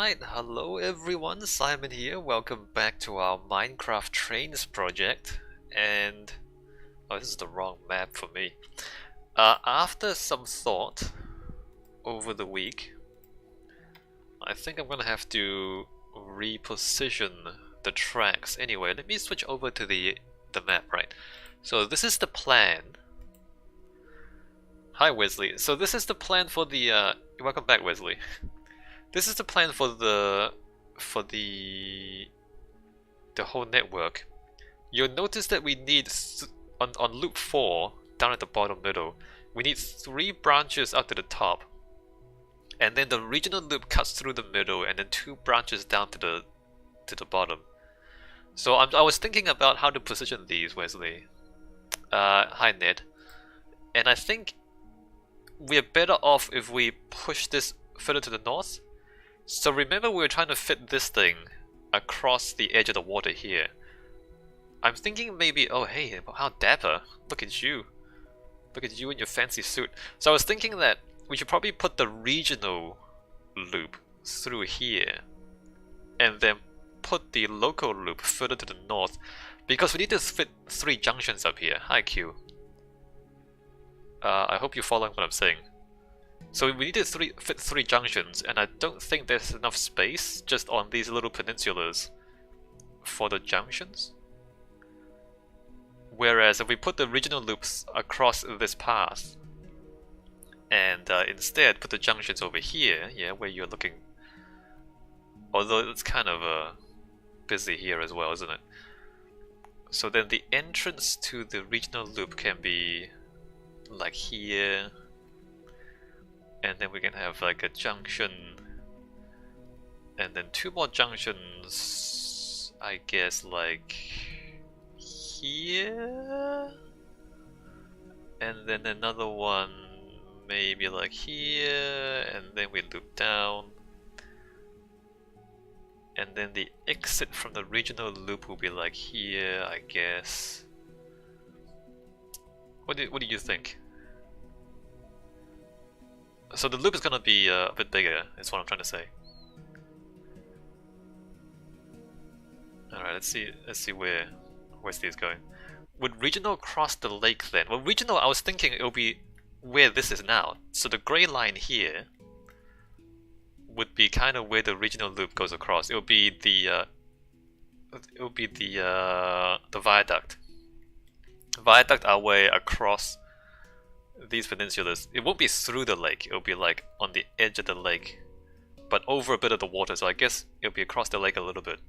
Alright, hello everyone, Simon here. Welcome back to our Minecraft Trains project. And... oh, this is the wrong map for me. After some thought over the week, I think I'm gonna have to reposition the tracks. Anyway, let me switch over to the map, right? So this is the plan. Hi Wesley. So this is the plan for the... welcome back, Wesley. This is the plan for the whole network. You'll notice that we need on loop 4 down at the bottom middle, we need 3 branches out to the top, and then the regional loop cuts through the middle, and then 2 branches down to the bottom. So I was thinking about how to position these, Wesley. Hi Ned, and I think we're better off if we push this further to the north. So remember we were trying to fit this thing across the edge of the water here. I'm thinking maybe, oh hey, how dapper, look at you. Look at you in your fancy suit. So I was thinking that we should probably put the regional loop through here and then put the local loop further to the north, because we need to fit 3 junctions up here. Hi Q. I hope you're following what I'm saying. So we need to fit 3 junctions, and I don't think there's enough space just on these little peninsulas for the junctions. Whereas if we put the regional loops across this path, and instead put the junctions over here, yeah, where you're looking, although it's kind of busy here as well, isn't it? So then the entrance to the regional loop can be like here, and then we can have like a junction, and then 2 more junctions, I guess, like here, and then another one maybe like here, and then we loop down, and then the exit from the regional loop will be like here, I guess. What do you think? So the loop is gonna be a bit bigger, is what I'm trying to say. Alright, let's see where Wesley is going. Would regional cross the lake then? Well, regional, I was thinking it'll be where this is now. So the grey line here would be kind of where the regional loop goes across. It'll be the viaduct. Viaduct our way across these peninsulas. It won't be through the lake, it'll be like on the edge of the lake, but over a bit of the water, so I guess it'll be across the lake a little bit,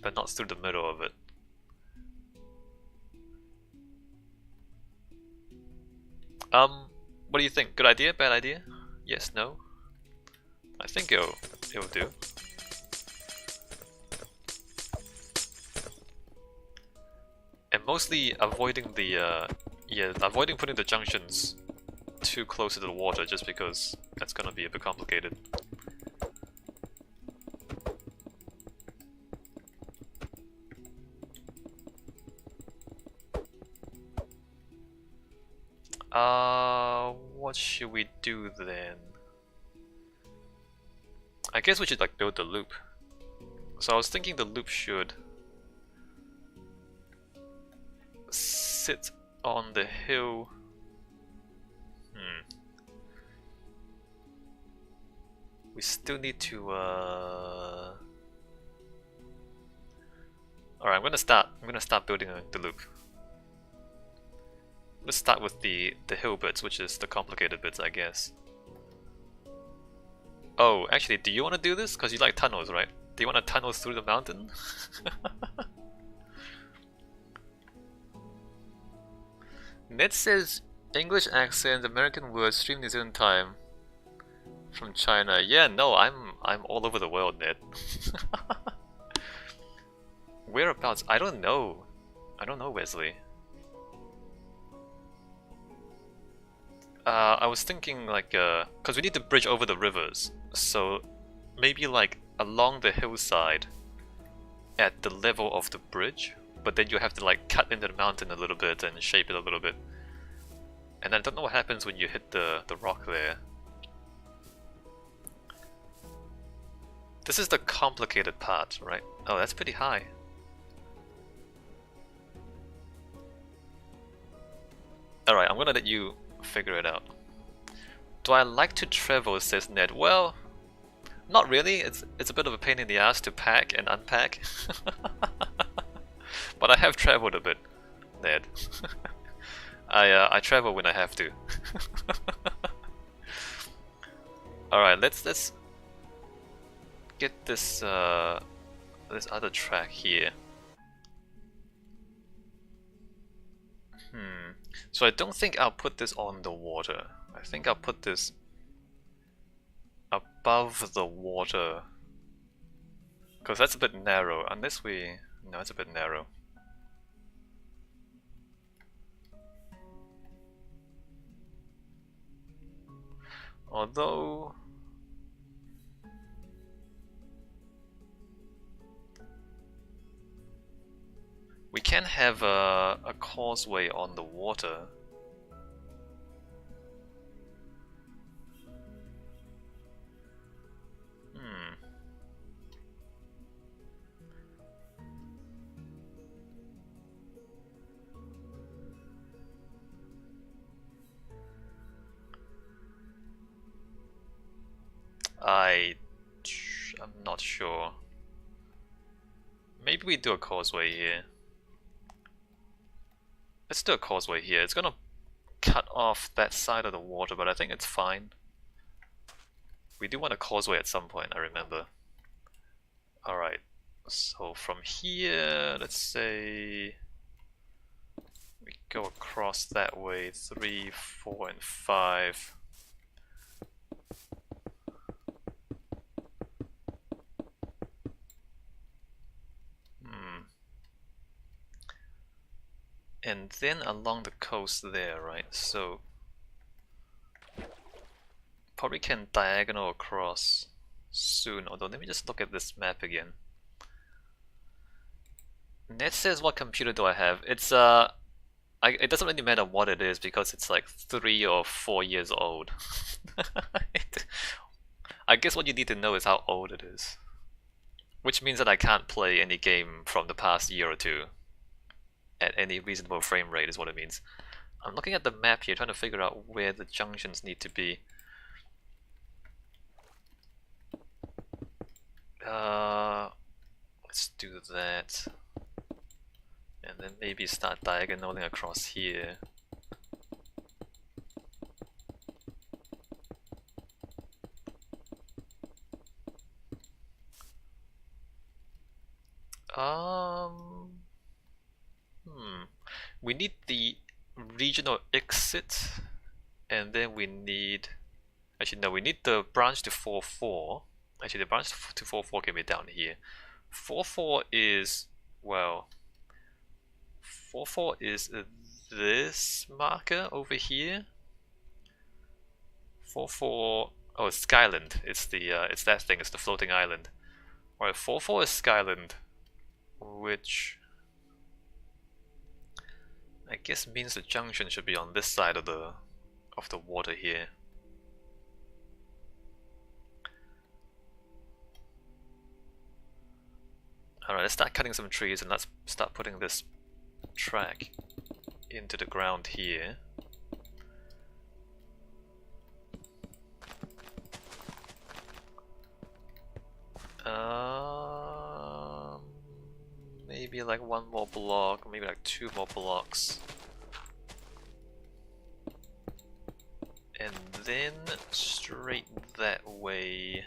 but not through the middle of it. What do you think? Good idea? Bad idea? Yes, no? I think it'll do. And mostly avoiding the avoiding putting the junctions too close to the water, just because that's gonna be a bit complicated. What should we do then? I guess we should like build the loop. So I was thinking the loop should sit on the hill. We still need to alright, I'm gonna start building the loop. Let's start with the hill bits, which is the complicated bits, I guess. Oh, actually, do you want to do this? Because you like tunnels, right? Do you want to tunnel through the mountain? Ned says English accent, American words, stream New Zealand time from China. Yeah, no, I'm all over the world, Ned. Whereabouts? I don't know. I don't know, Wesley. I was thinking like, cause we need to bridge over the rivers, so maybe like along the hillside at the level of the bridge, but then you have to like cut into the mountain a little bit and shape it a little bit. And I don't know what happens when you hit the rock there. This is the complicated part, right? Oh, that's pretty high. Alright, I'm gonna let you figure it out. Do I like to travel, says Ned? Well, not really. It's a bit of a pain in the ass to pack and unpack. But I have traveled a bit, Ned. I travel when I have to. Alright, let's get this this other track here. So I don't think I'll put this on the water. I think I'll put this above the water, because that's a bit narrow. Unless we... no, it's a bit narrow. Although... we can have a causeway on the water. I'm not sure. Maybe we do a causeway here. Let's do a causeway here. It's gonna cut off that side of the water, but I think it's fine. We do want a causeway at some point, I remember. Alright, so from here, let's say we go across that way, 3, 4, and 5. And then along the coast there, right? So probably can diagonal across soon, although let me just look at this map again. Ned says, what computer do I have? It's it doesn't really matter what it is because it's like 3 or 4 years old. I guess what you need to know is how old it is. Which means that I can't play any game from the past year or two at any reasonable frame rate is what it means. I'm looking at the map here trying to figure out where the junctions need to be. Let's do that. And then maybe start diagonaling across here. We need the regional exit, and then we need... actually no, we need the branch to 4-4. Actually, the branch to 4-4 can be down here. 4-4 is... well... 4-4 is this marker over here. 4-4... oh, it's Skyland. It's the it's that thing. It's the floating island. Alright, 4-4 is Skyland, which I guess means the junction should be on this side of the water here. Alright, let's start cutting some trees and let's start putting this track into the ground here. Maybe like 1 more block, maybe like 2 more blocks. And then straight that way.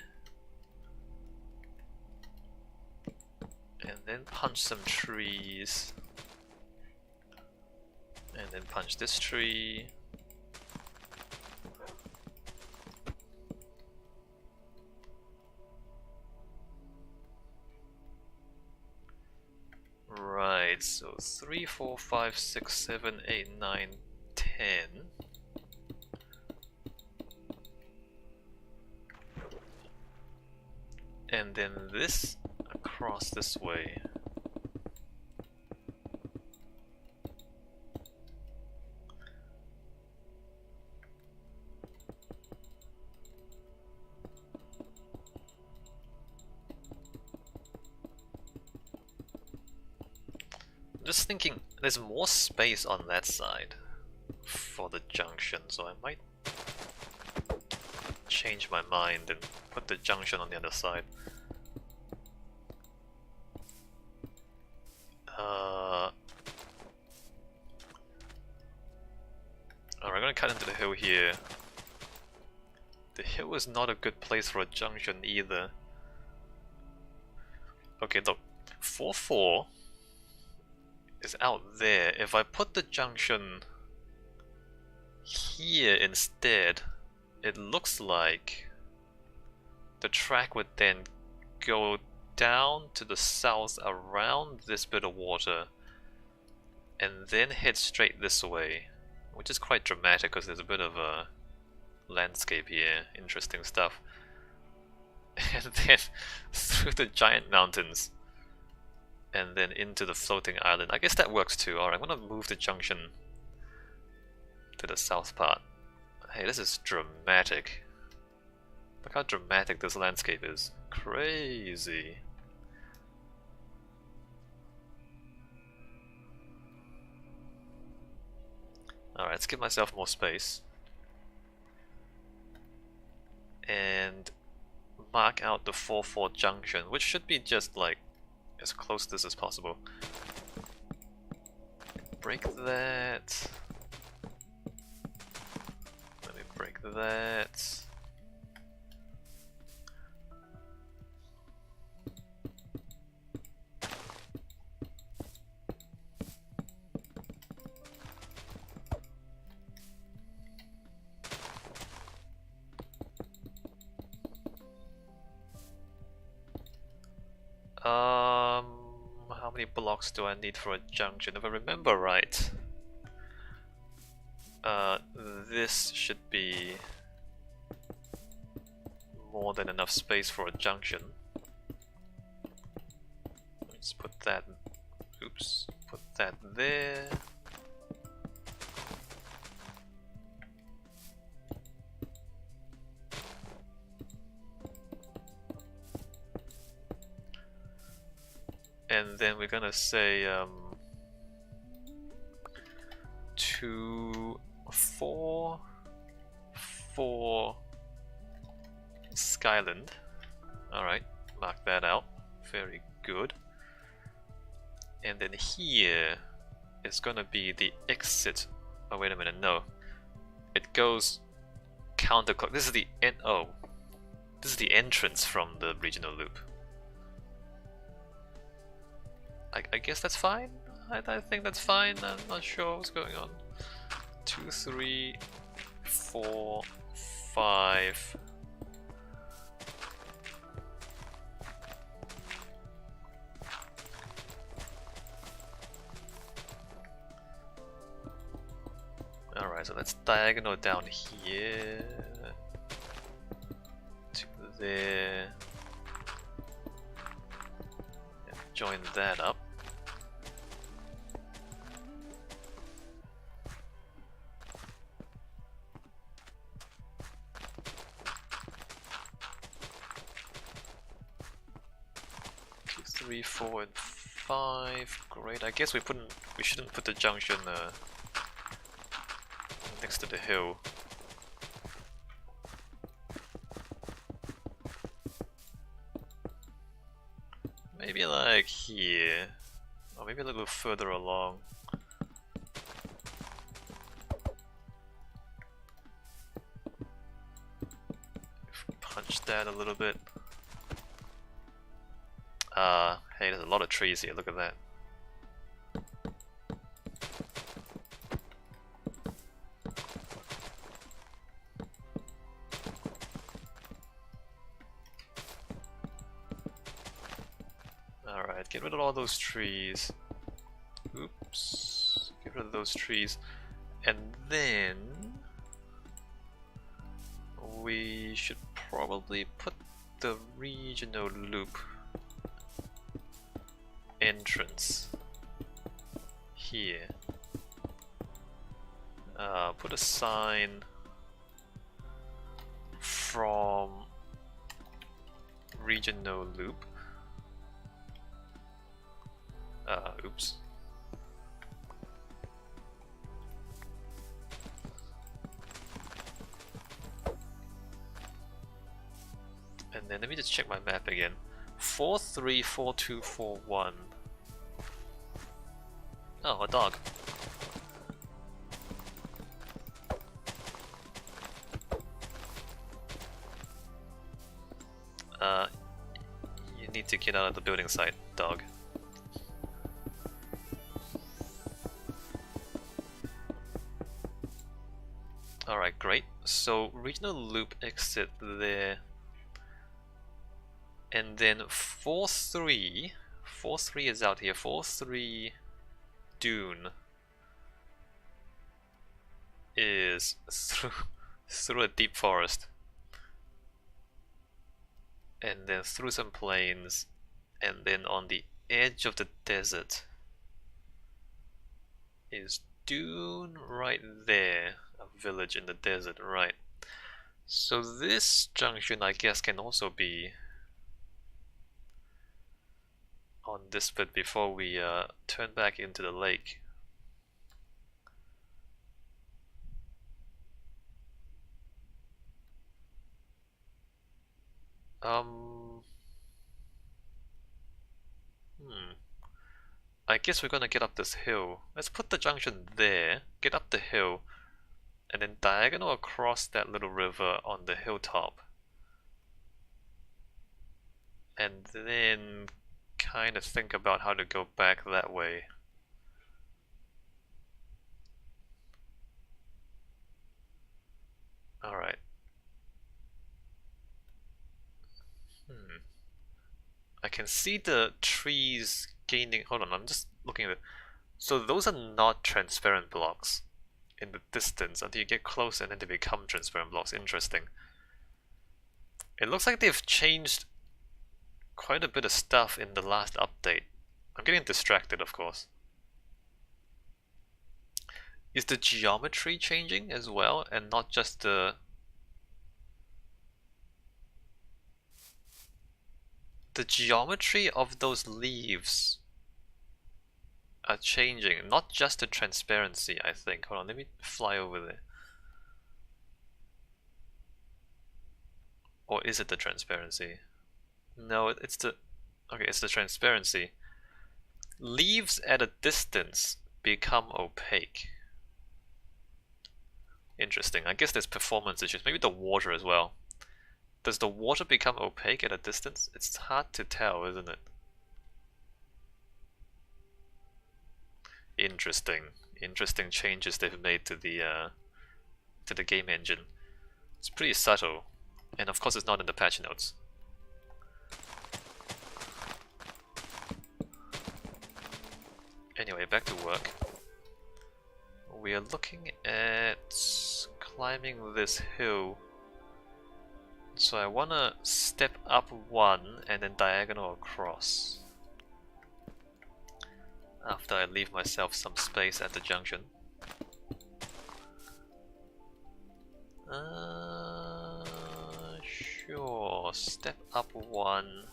And then punch some trees. And then punch this tree. Right, so 3, 4, 5, 6, 7, 8, 9, 10. And then this across this way. just thinking there's more space on that side for the junction, so I might change my mind and put the junction on the other side. Alright, I'm gonna cut into the hill here. The hill is not a good place for a junction either. Okay, look, 4-4 is out there. If I put the junction here instead, it looks like the track would then go down to the south around this bit of water and then head straight this way, which is quite dramatic because there's a bit of a landscape here, interesting stuff. And then through the giant mountains and then into the floating island. I guess that works too. Alright, I'm gonna move the junction to the south part. Hey, this is dramatic. Look how dramatic this landscape is. Crazy. Alright, let's give myself more space. And mark out the 4-4 junction, which should be just like as close to this as possible. Break that. Let me break that. How many blocks do I need for a junction? If I remember right, this should be more than enough space for a junction. Let's put that, oops, put that there. And then we're gonna say 2, 4 for Skyland. Alright, mark that out. Very good. And then here is gonna be the exit. Oh, wait a minute, no. It goes counterclock. This is the this is the entrance from the regional loop. I guess that's fine. I think that's fine. I'm not sure what's going on. 2, 3, 4, 5. Alright, so let's diagonal down here to there and join that up. Three, 4, and 5. Great. I guess we shouldn't put the junction next to the hill. Maybe like here, or maybe a little further along. Punch that a little bit. Hey, there's a lot of trees here, look at that. Alright, get rid of all those trees. Oops. Get rid of those trees. And then we should probably put the regional loop entrance here. Put a sign from regional loop. Oops. And then let me just check my map again. 4, 3, 4, 2, 4, 1. Oh, a dog. You need to get out of the building site, dog. Alright, great. So, regional loop exit there. And then 4-3. 4-3 is out here. 4-3 Dune is through a deep forest. And then through some plains. And then on the edge of the desert is Dune right there. A village in the desert, right. So this junction, I guess, can also be on this bit before we turn back into the lake. I guess we're gonna get up this hill. Let's put the junction there, get up the hill, and then diagonal across that little river on the hilltop. And then kind of think about how to go back that way. Alright. I can see the trees gaining. Hold on, I'm just looking at it. So those are not transparent blocks in the distance until you get close and then they become transparent blocks. Interesting. It looks like they've changed quite a bit of stuff in the last update. I'm getting distracted, of course. Is the geometry changing as well, and not just the geometry of those leaves are changing, not just the transparency, I think. Hold on, let me fly over there. Or is it the transparency? No, it's the... Okay, it's the transparency. Leaves at a distance become opaque. Interesting. I guess there's performance issues. Maybe the water as well. Does the water become opaque at a distance? It's hard to tell, isn't it? Interesting. Interesting changes they've made to the game engine. It's pretty subtle. And of course it's not in the patch notes. Anyway, back to work. We are looking at climbing this hill. So I wanna step up one and then diagonal across. After I leave myself some space at the junction. Sure, step up one.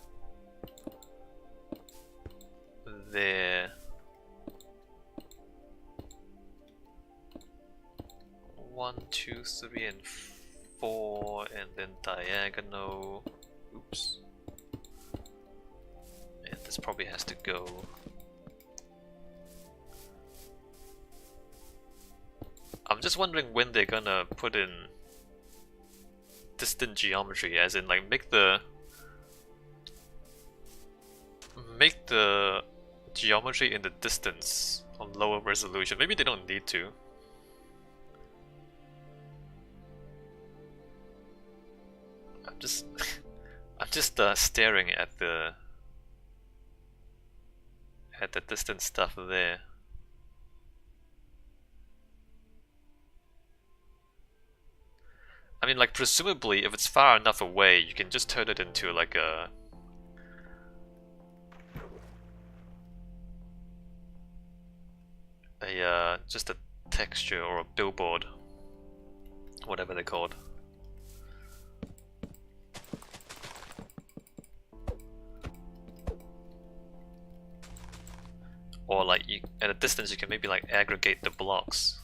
There. 1, 2, 3, and 4, and then diagonal. Oops. And this probably has to go. I'm just wondering when they're gonna put in distant geometry, as in like make the geometry in the distance on lower resolution. Maybe they don't need to. I'm just staring at the distant stuff there. I mean, like, presumably, if it's far enough away, you can just turn it into like just a texture or a billboard, whatever they're called. Or like, at a distance you can maybe like aggregate the blocks